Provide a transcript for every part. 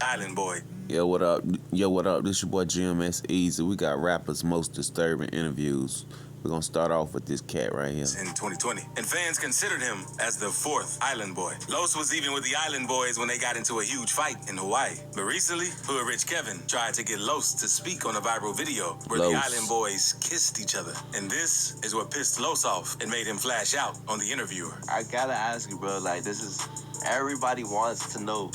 Island Boy. Yo, what up? Yo, what up? This your boy GMS Easy. We got rappers' most disturbing interviews. We're gonna start off with this cat right here. In 2020, and fans considered him as the fourth Island Boy. Los was even with the Island Boys when they got into a huge fight in Hawaii. But recently, Hood Rich Kevin tried to get Los to speak on a viral video where the Island Boys kissed each other. And this is what pissed Los off and made him flash out on the interviewer. I gotta ask you, bro, like, this is, everybody wants to know,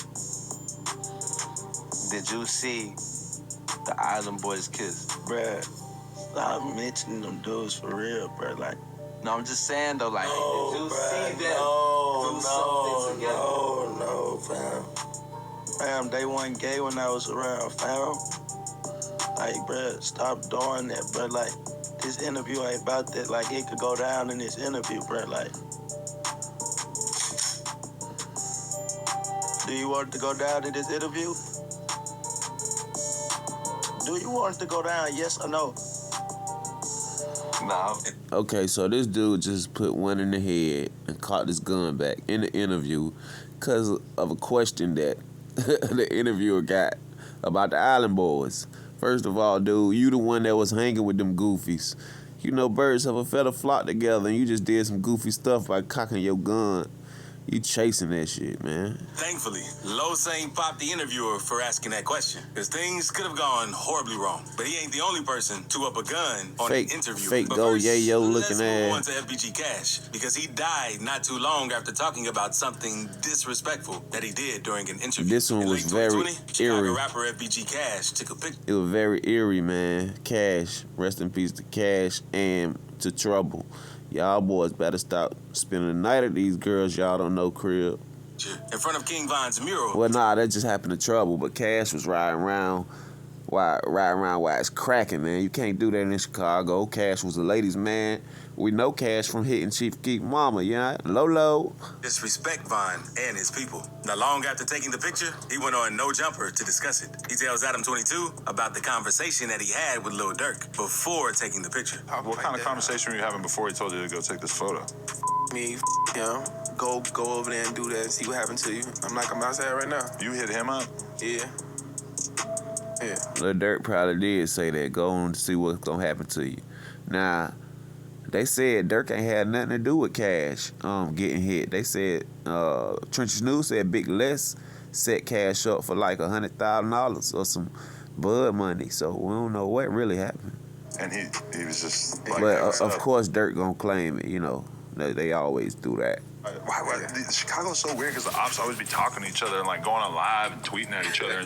did you see the Island Boys kiss? Bruh, stop mentioning them dudes for real, bruh. Like, no, I'm just saying though, like, no, did you bruh, see them do something together? No, fam. Fam, they wasn't gay when I was around, fam. Like, bruh, stop doing that, bruh. Like, this interview ain't about that. Like, it could go down in this interview, bruh. Like, do you want it to go down in this interview? Do you want it to go down, yes or no? No. Okay, so this dude just put one in the head and caught his gun back in the interview because of a question that the interviewer got about the Island Boys. First of all, dude, you the one that was hanging with them goofies. You know birds of a feather flock together, and you just did some goofy stuff by cocking your gun. You chasing that shit, man. Thankfully, Los ain't popped the interviewer for asking that question, because things could have gone horribly wrong. But he ain't the only person to up a gun on an interview. Fake go yayo looking let's move on ass. to FBG Cash, because he died not too long after talking about something disrespectful that he did during an interview. This one In was late very 2020, Chicago eerie. rapper FBG Cash took a picture. It was very eerie, man. Cash, rest in peace to Cash and to Trouble. Y'all boys better stop spending the night at these girls y'all don't know crib. In front of King Von's mural. Well, nah, that just happened to Trouble, but Cash was riding around while it's cracking, man. You can't do that in Chicago. Cash was a ladies' man. We know Cash from hitting Chief Keef Mama, yeah? Lolo. Disrespect Von and his people. Not long after taking the picture, he went on No Jumper to discuss it. He tells Adam 22 about the conversation that he had with Lil Durk before taking the picture. What kind of conversation were you having before he told you to go take this photo? Me, him, go over there and do that and see what happened to you. I'm outside right now. You hit him up? Yeah. Lil Durk probably did say that. Go on to see what's gonna happen to you. Now, they said Durk ain't had nothing to do with Cash getting hit. They said Trenches News said Big Les set Cash up for like $100,000 or some bud money. So we don't know what really happened. And he was just like, but of course Durk gonna claim it. You know, they always do that. Why Chicago's so weird because the ops always be talking to each other and like going on live and tweeting at each other.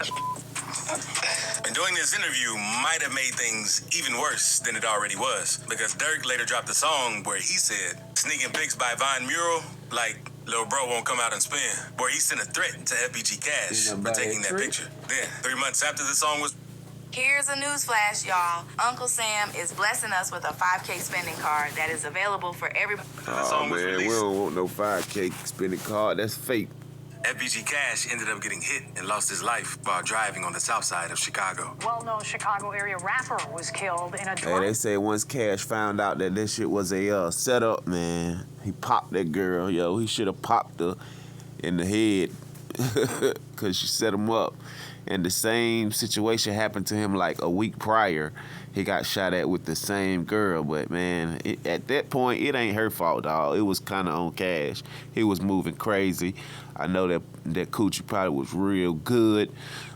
And doing this interview might have made things even worse than it already was, because Durk later dropped a song where he said, sneaking pics by Von Mural, like Lil Bro won't come out and spin, where he sent a threat to FBG Cash for taking that picture. Then, 3 months after the song was... Here's a news flash, y'all. Uncle Sam is blessing us with a 5K spending card that is available for everybody. Oh, man, we don't want no 5K spending card. That's fake. FBG Cash ended up getting hit and lost his life while driving on the south side of Chicago. Well-known Chicago area rapper was killed in a Hey, they say once Cash found out that this shit was a setup, man, he popped that girl, yo. He should have popped her in the head because she set him up. And the same situation happened to him like a week prior. He got shot at with the same girl, but man, at that point, it ain't her fault, dog. It was kind of on Cash. He was moving crazy. I know that coochie probably was real good,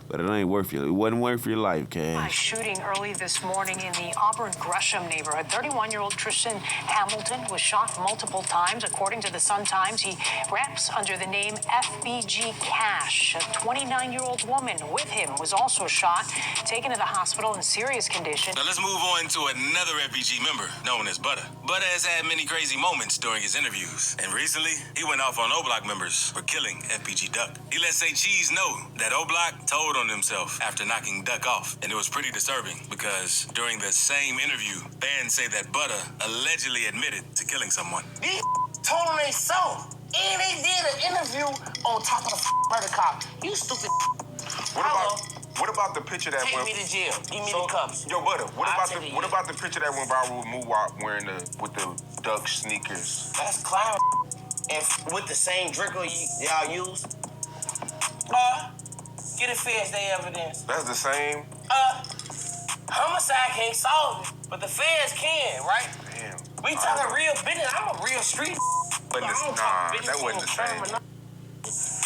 but it wasn't worth your life, Cash. Shooting early this morning in the Auburn Gresham neighborhood. 31-year-old Tristan Hamilton was shot multiple times. According to the Sun-Times, he raps under the name FBG Cash. A 29-year-old woman with him was also shot, taken to the hospital in serious condition. Now let's move on to another FBG member known as Butter. Butter has had many crazy moments during his interviews, and recently he went off on O-Block members for killing FBG Duck. He let Say Cheese know that O-Block told on himself after knocking Duck off, and it was pretty disturbing because during the same interview, fans say that Butter allegedly admitted to killing someone. These told on themselves, and they did an interview on top of the murder cop. You stupid. What about the picture that Take went? me to jail. Give me the cups. Yo, Butter. What about the picture that went viral with Moowop wearing with the Duck sneakers? That's clown. And with the same drink y'all use. Get the feds their evidence. That's the same. Homicide can't solve it, but the feds can, right? Damn. We talking real business. I'm a real street. But that wasn't the same.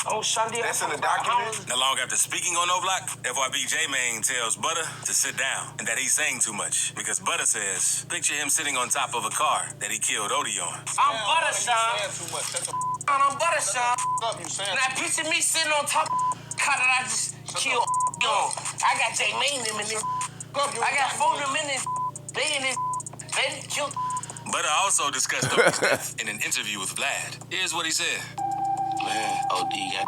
Oh, Shandi, That's in the document? Not long after speaking on No Block, FYB J-Mane tells Butter to sit down and that he's saying too much because Butter says, picture him sitting on top of a car that he killed Odie on. I'm Butter, Sean. I'm Butter, Sean. Now picture me sitting on top of the car that I just killed on. I got J-Mane them in this. I got 4 of them in this. They in this. They killed. Butter also discussed Odie's death in an interview with Vlad. Here's what he said. Man, OD got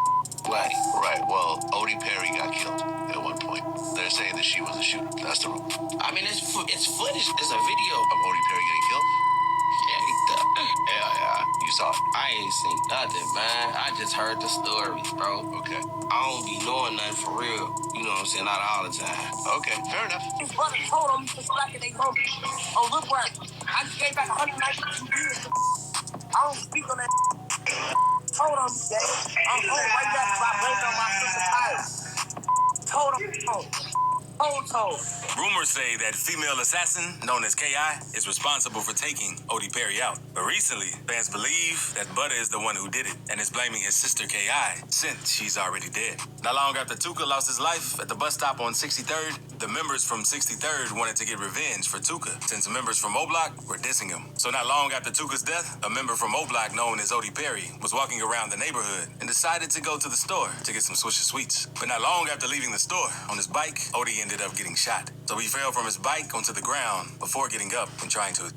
right. Well, Odie Perry got killed at one point. They're saying that she was the shooter. That's the rumor. I mean, it's footage. It's a video Of Odie Perry getting killed? Yeah. You saw it? I ain't seen nothing, man. I just heard the stories, bro. Okay. I don't be knowing nothing for real. You know what I'm saying? Not all the time. Okay, fair enough. His brother told him to slack it, they broke it. Oh, look where I just gave back 192 years. I don't speak on that. Told him, I'm home right now because I blamed on my sister Tyler. Told him, told. Rumors say that female assassin, known as K.I., is responsible for taking Odie Perry out. But recently, fans believe that Butter is the one who did it and is blaming his sister K.I. since she's already dead. Not long after Tuka lost his life at the bus stop on 63rd, the members from 63rd wanted to get revenge for Tuka since members from O-Block were dissing him. So not long after Tuka's death, a member from O-Block known as Odie Perry was walking around the neighborhood and decided to go to the store to get some Swisher Sweets. But not long after leaving the store, on his bike, Odie ended up getting shot. So he fell from his bike onto the ground before getting up and trying to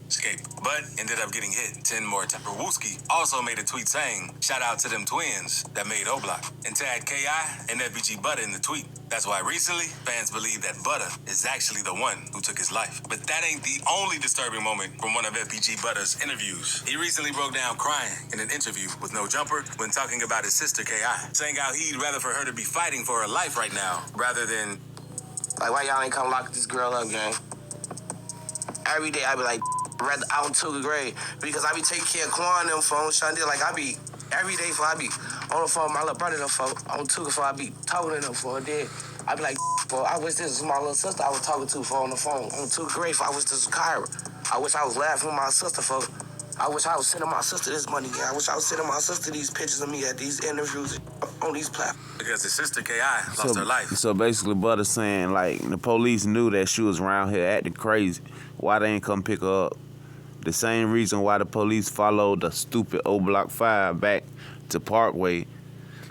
escape, but ended up getting hit 10 more times. Wooski also made a tweet saying, shout out to them twins that made O-Block, and tagged K.I. and FBG Butter in the tweet. That's why recently, fans believe that Butter is actually the one who took his life. But that ain't the only disturbing moment from one of FBG Butter's interviews. He recently broke down crying in an interview with No Jumper when talking about his sister K.I., saying how he'd rather for her to be fighting for her life right now, rather than... Like, why y'all ain't come lock this girl up, gang? Every day I be like, rather out in Tuka grade, because I be taking care of Quan them phones, Shandi. Like, I be, every day for I be on the phone with my little brother them phone, on Tuka for I be talking to them for a day. I be like, for I wish this was my little sister I was talking to for on the phone. On Tuka grade for I wish this was Kyra. I wish I was laughing with my sister for. I wish I was sending my sister this money, yeah. I wish I was sending my sister these pictures of me at these interviews on these platforms. Because his sister K.I. lost her life. So basically, Butter saying, like, the police knew that she was around here acting crazy. Why they ain't come pick her up? The same reason why the police followed the stupid O-Block 5 back to Parkway,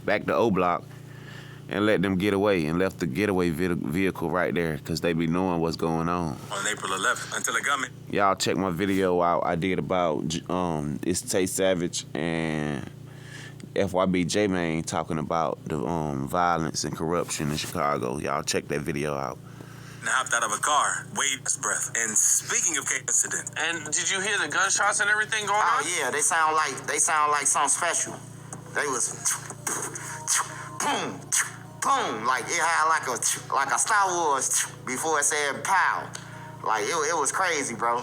back to O-Block, and let them get away and left the getaway vehicle right there because they be knowing what's going on. On April 11th, until the gunman... Y'all check my video out I did about it's Tay Savage and FYB J-Mane talking about the violence and corruption in Chicago. Y'all check that video out. And hopped out of a car, waved his breath. And speaking of incident, And did you hear the gunshots and everything going Oh on? yeah, they sound like something special. They was boom, boom, like it had like a Star Wars before it said pow. Like it was crazy, bro.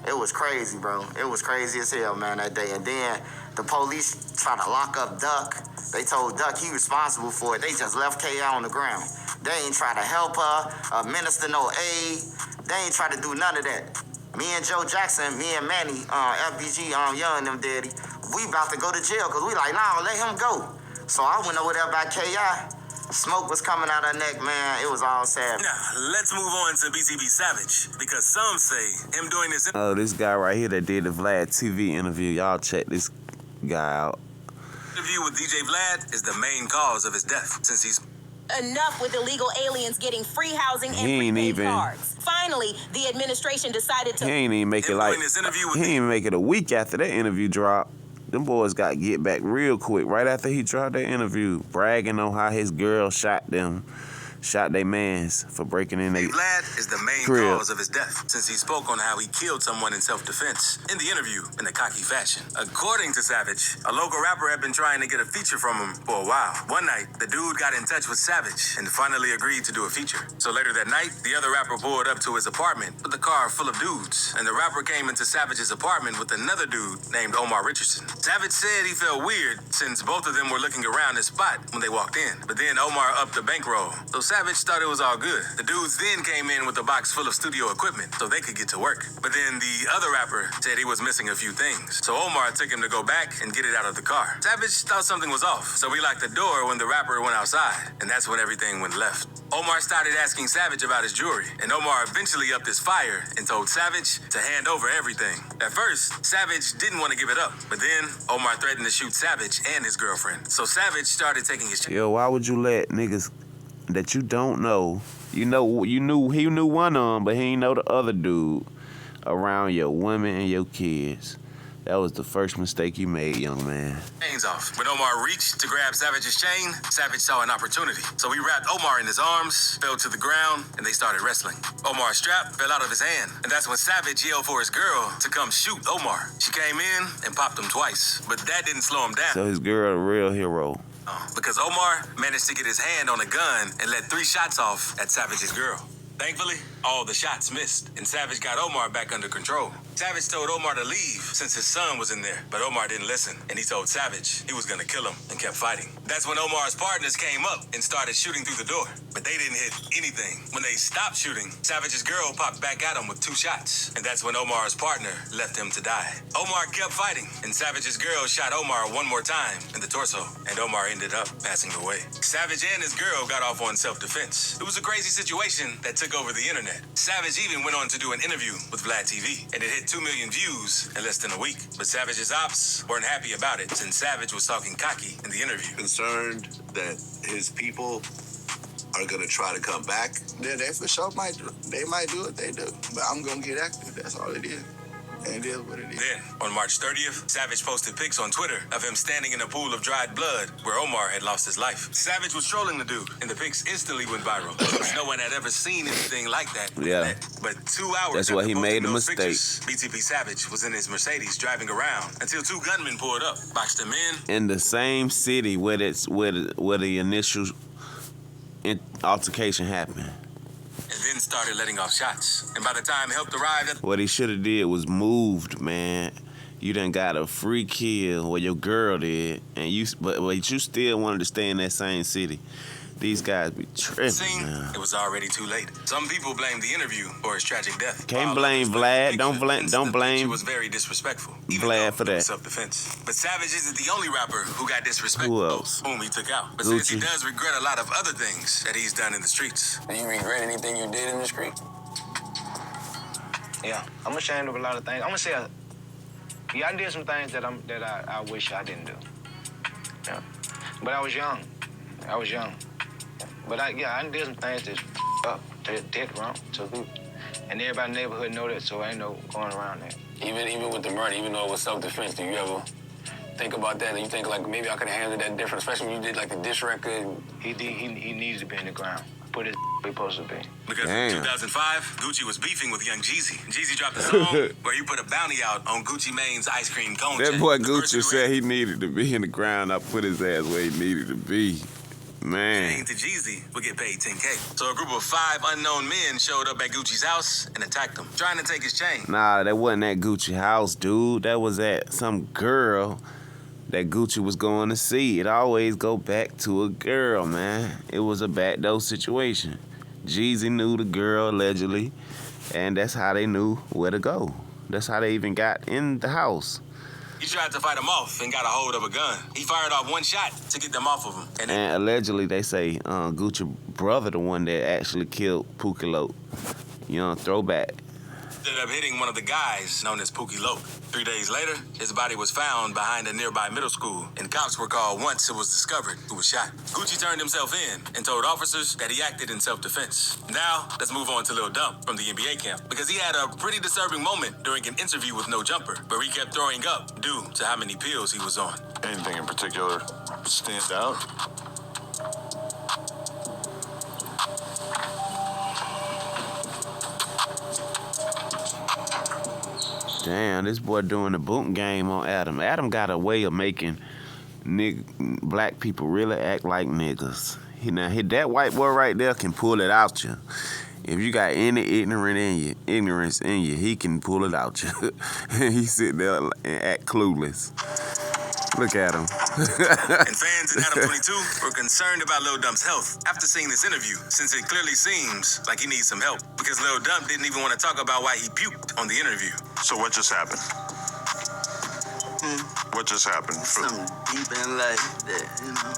It was crazy, bro. It was crazy as hell, man, that day. And then the police tried to lock up Duck. They told Duck he responsible for it. They just left K.I. on the ground. They ain't try to help her, minister no aid. They ain't try to do none of that. Me and Joe Jackson, me and Manny, FBG, Young and them daddy, we about to go to jail because we like, nah, let him go. So I went over there by K.I. Smoke was coming out her neck, man. It was all sad. now let's move on to BTB Savage, because some say him doing this Oh, this guy right here that did the Vlad TV interview. Y'all check this guy out. interview with DJ Vlad is the main cause of his death, since he's... Enough with illegal aliens getting free housing and He ain't prepaid even- cards. Finally, the administration decided to... He ain't even make it like, doing this interview with he ain't even make it a week after that interview dropped. Them boys got to get back real quick right after he dropped that interview, bragging on how his girl shot them shot they mans for breaking in their Vlad is the main crib. cause of his death, since he spoke on how he killed someone in self-defense in the interview in a cocky fashion. According to Savage, a local rapper had been trying to get a feature from him for a while. One night, the dude got in touch with Savage and finally agreed to do a feature. So later that night, the other rapper pulled up to his apartment with a car full of dudes, and the rapper came into Savage's apartment with another dude named Omar Richardson. Savage said he felt weird since both of them were looking around his spot when they walked in, but then Omar upped the bankroll, so Savage thought it was all good. The dudes then came in with a box full of studio equipment so they could get to work. But then the other rapper said he was missing a few things, so Omar took him to go back and get it out of the car. Savage thought something was off, so he locked the door when the rapper went outside, and that's when everything went left. Omar started asking Savage about his jewelry, and Omar eventually upped his fire and told Savage to hand over everything. At first, Savage didn't want to give it up, but then Omar threatened to shoot Savage and his girlfriend. So Savage started taking his Yo, why would you let niggas that you don't know, he knew one of them, but he ain't know the other dude around your women and your kids? That was the first mistake you made, young man. chains off. When Omar reached to grab Savage's chain, Savage saw an opportunity. So he wrapped Omar in his arms, fell to the ground, and they started wrestling. Omar's strap fell out of his hand, and that's when Savage yelled for his girl to come shoot Omar. She came in and popped him twice, but that didn't slow him down. So his girl, a real hero. Because Omar managed to get his hand on a gun and let 3 shots off at Savage's girl. Thankfully, all the shots missed, and Savage got Omar back under control. Savage told Omar to leave since his son was in there, but Omar didn't listen, and he told Savage he was gonna kill him and kept fighting. That's when Omar's partners came up and started shooting through the door, but they didn't hit anything. When they stopped shooting, Savage's girl popped back at him with 2 shots, and that's when Omar's partner left him to die. Omar kept fighting, and Savage's girl shot Omar one more time in the torso, and Omar ended up passing away. Savage and his girl got off on self-defense. It was a crazy situation that took over the internet. Savage even went on to do an interview with Vlad TV, and it hit 2 million views in less than a week. But Savage's ops weren't happy about it, since Savage was talking cocky in the interview. Concerned that his people are gonna try to come back. Yeah, they for sure might do. They might do what they do, but I'm gonna get active. That's all it is. And it is what it is. Then, on March 30th, Savage posted pics on Twitter of him standing in a pool of dried blood where Omar had lost his life. Savage was trolling the dude, and the pics instantly went viral. No one had ever seen anything like that. Yeah. But 2 hours That's why he after made posting a those mistake. pictures, BTP Savage was in his Mercedes driving around until 2 gunmen pulled up, boxed him in. In the same city where the initial altercation happened. And then started letting off shots. And by the time help arrived at What he should have did was moved, man. You done got a free kill, well, your girl did, and but you still wanted to stay in that same city. These guys be tripping, scene, man. it was already too late. Some people blame the interview for his tragic death. Can't While blame others Vlad. the Don't picture, blame. since Don't the blame picture was very disrespectful. Even Vlad though for it that. was self-defense. But Savage isn't the only rapper who got disrespected. Who else? Whom he took out. But since he Gucci. does regret a lot of other things that he's done in the streets. Do you regret anything you did in the street? Yeah, I'm ashamed of a lot of things. I'm gonna say, yeah, I did some things that I wish I didn't do. Yeah, but I was young. But I did some things that's up, dead wrong, so good. And everybody in the neighborhood know that, so ain't no going around that. Even with the murder, even though it was self-defense, do you ever think about that and you think like maybe I could have handled that different, especially when you did like the diss record? He needed to be in the ground. Put his where he supposed to be. Because Damn. in 2005, Gucci was beefing with Young Jeezy. Jeezy dropped a song where he put a bounty out on Gucci Mane's ice cream cone That check. boy The person Gucci who said he needed to be in the ground. I put his ass where he needed to be. Man. chain to Jeezy would get paid $10K. So a group of 5 unknown men showed up at Gucci's house and attacked him, trying to take his chain. Nah, that wasn't at Gucci house, dude. That was at some girl that Gucci was going to see. It always go back to a girl, man. It was a backdoor situation. Jeezy knew the girl, allegedly, and that's how they knew where to go. That's how they even got in the house. He tried to fight him off and got a hold of a gun. He fired off 1 shot to get them off of him. And allegedly, they say Gucci brother the one that actually killed Pookie Loc. Throwback. Ended up hitting one of the guys known as Pookie Loc. 3 days later, his body was found behind a nearby middle school, and cops were called once it was discovered who was shot. Gucci turned himself in and told officers that he acted in self-defense. Now, let's move on to Lil Dump from the NBA camp, because he had a pretty disturbing moment during an interview with No Jumper, where he kept throwing up due to how many pills he was on. Anything in particular stand out? Damn, this boy doing the boot game on Adam. Adam got a way of making black people really act like niggas. That white boy right there can pull it out you. If you got any ignorance in you, he can pull it out you. He sit there and act clueless. Look at him. And fans in Adam 22 were concerned about Lil Dump's health after seeing this interview, since it clearly seems like he needs some help. Because Lil Dump didn't even want to talk about why he puked on the interview. So what just happened? What just happened? Something deep in life that, you know.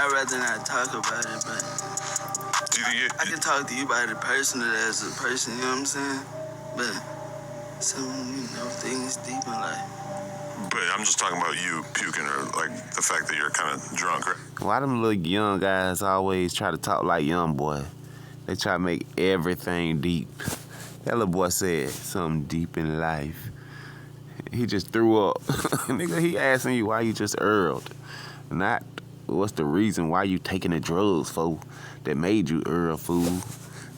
I'd rather not talk about it, but I can talk to you about it personally as a person, you know what I'm saying? But some, things deep in life. But I'm just talking about you puking or like the fact that you're kind of drunk, right? Why them little young guys always try to talk like young boy? They try to make everything deep. That little boy said something deep in life. He just threw up. Nigga, he asking you why you just earled. Not what's the reason why you taking the drugs, fool, that made you earl, fool.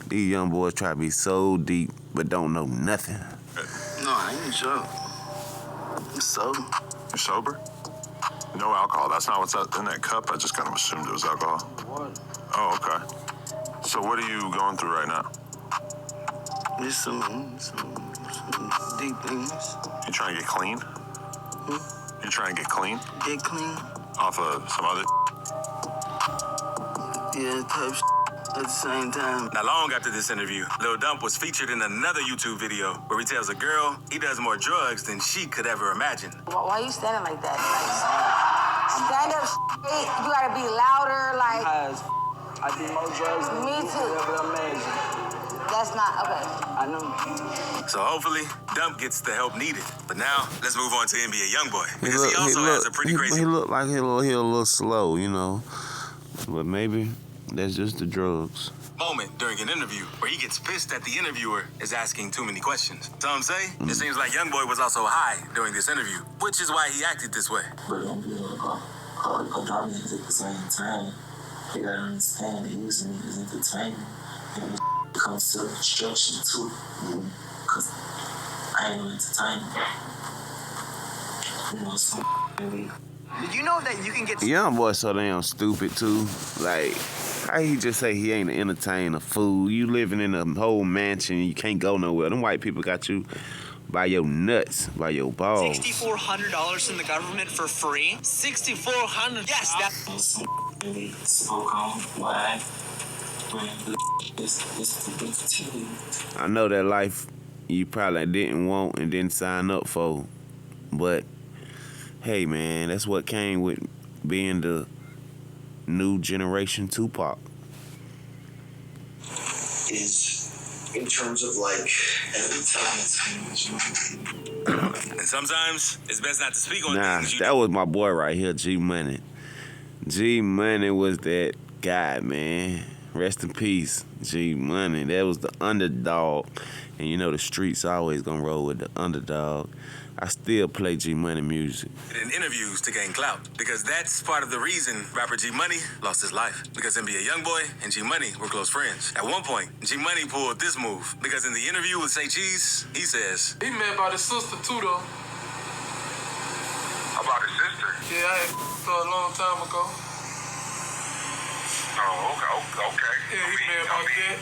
These young boys try to be so deep, but don't know nothing. No, I ain't drunk. I'm sober. You're sober? No alcohol. That's not what's in that cup. I just kind of assumed it was alcohol. What? Oh, okay. So what are you going through right now? Just some deep things. You trying to get clean? You trying to get clean? Get clean? Off of some other Yeah, type at the same time. Not long after this interview, Lil Dump was featured in another YouTube video where he tells a girl he does more drugs than she could ever imagine. Why are you standing like that? Stand up straight. You gotta be louder, like. I do more drugs than Me you too. could ever imagine. That's not okay. I know. So hopefully, Dump gets the help needed. But now, let's move on to NBA Youngboy. Because he He also has a pretty crazy... He looked like he a little slow, you know. But maybe that's just the drugs. Moment during an interview where he gets pissed at the interviewer is asking too many questions. Some say it seems like Youngboy was also high during this interview, which is why he acted this way. But don't be dominant at the same time. You gotta understand that using it as entertainment and it becomes self-destruction too. Because I ain't no entertainment. You know, so Did you know that you can get... Young boy so damn stupid too. Like, how he just say he ain't an entertainer, fool? You living in a whole mansion, you can't go nowhere. Them white people got you by your nuts, by your balls. $6,400 from the government for free? $6,400? Yes, that... spoke on why I know that life you probably didn't want and didn't sign up for, but hey man, that's what came with being the new generation Tupac. Is in terms of like And sometimes it's best not to speak on Nah, things you that was my boy right here, G Money. G Money was that guy, man. Rest in peace, G Money. That was the underdog. And you know the streets always gonna roll with the underdog. I still play G Money music. in interviews to gain clout, because that's part of the reason rapper G Money lost his life, because NBA Youngboy and G Money were close friends. At one point, G Money pulled this move, because in the interview with Say Cheese, he says, He met by his sister too, though. About his sister? Yeah, I had her a long time ago. Oh, okay. Yeah, he met about that.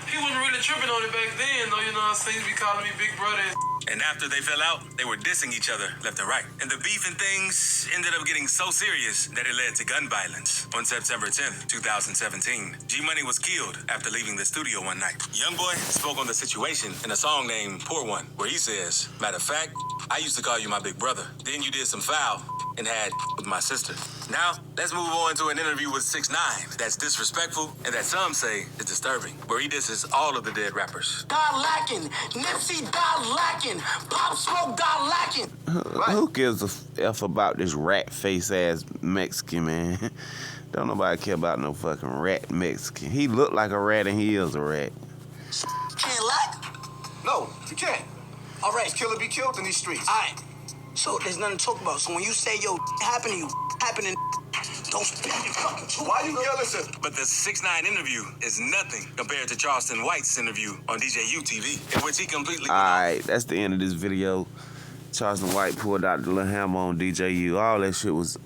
He wasn't really tripping on it back then, though, you know what I'm saying? He be calling me big brother. and after they fell out, they were dissing each other left and right. And the beef and things ended up getting so serious that it led to gun violence. On September 10th, 2017, G Money was killed after leaving the studio one night. Youngboy spoke on the situation in a song named Poor One, where he says, matter of fact, I used to call you my big brother. Then you did some foul and had with my sister. Now, let's move on to an interview with 6ix9ine that's disrespectful and that some say is disturbing, where he disses all of the dead rappers. Die lacking, Nipsey die lacking, Pop Smoke die lacking. Who gives a F about this rat face ass Mexican, man? Don't nobody care about no fucking rat Mexican. He looked like a rat and he is a rat. Can't lack? No, you can't. All right. Kill or be killed in these streets. All right. So there's nothing to talk about. So when you say, yo, happen to you, happening, Don't speak your fucking truth. Why you yelling at? But the 6ix9ine interview is nothing compared to Charleston White's interview on DJU TV, in which he completely. Alright, that's the end of this video. Charleston White pulled out the little hammer on DJU. All that shit was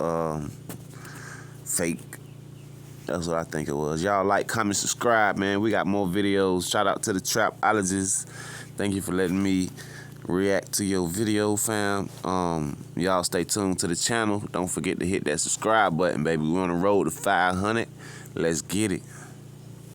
fake. That's what I think it was. Y'all like, comment, subscribe, man. We got more videos. Shout out to the Trapologist. Thank you for letting me react to your video, fam. Y'all stay tuned to the channel. Don't forget to hit that subscribe button, baby. We're on the road to 500. Let's get it.